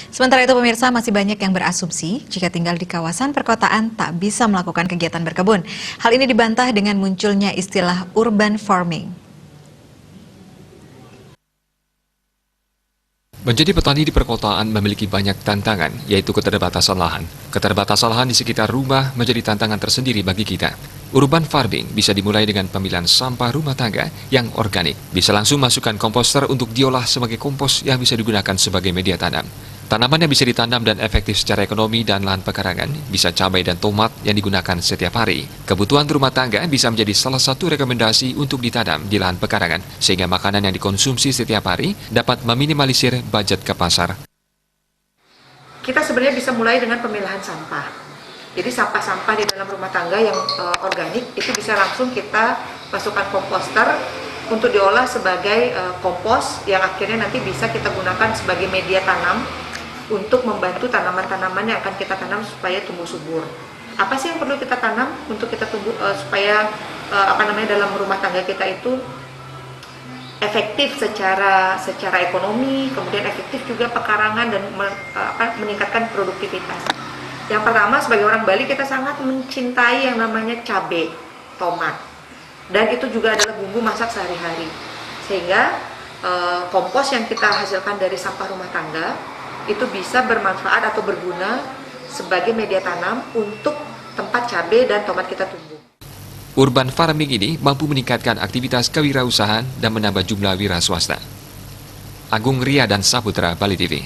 Sementara itu pemirsa, masih banyak yang berasumsi jika tinggal di kawasan perkotaan tak bisa melakukan kegiatan berkebun. Hal ini dibantah dengan munculnya istilah urban farming. Menjadi petani di perkotaan memiliki banyak tantangan, yaitu keterbatasan lahan. Keterbatasan lahan di sekitar rumah menjadi tantangan tersendiri bagi kita. Urban farming bisa dimulai dengan pemilihan sampah rumah tangga yang organik. Bisa langsung masukkan komposter untuk diolah sebagai kompos yang bisa digunakan sebagai media tanam. Tanaman yang bisa ditanam dan efektif secara ekonomi dan lahan pekarangan bisa cabai dan tomat yang digunakan setiap hari. Kebutuhan rumah tangga bisa menjadi salah satu rekomendasi untuk ditanam di lahan pekarangan, sehingga makanan yang dikonsumsi setiap hari dapat meminimalisir budget ke pasar. Kita sebenarnya bisa mulai dengan pemilahan sampah. Jadi sampah-sampah di dalam rumah tangga yang organik itu bisa langsung kita masukkan komposter untuk diolah sebagai kompos yang akhirnya nanti bisa kita gunakan sebagai media tanam untuk membantu tanaman-tanaman yang akan kita tanam supaya tumbuh subur. Apa sih yang perlu kita tanam untuk kita tumbuh supaya dalam rumah tangga kita itu efektif secara ekonomi, kemudian efektif juga pekarangan dan meningkatkan produktivitas. Yang pertama, sebagai orang Bali kita sangat mencintai yang namanya cabai, tomat, dan itu juga adalah bumbu masak sehari-hari. Sehingga kompos yang kita hasilkan dari sampah rumah tangga itu bisa bermanfaat atau berguna sebagai media tanam untuk tempat cabai dan tomat kita tumbuh. Urban farming ini mampu meningkatkan aktivitas kewirausahaan dan menambah jumlah wira swasta. Agung Ria dan Saputra, Bali TV.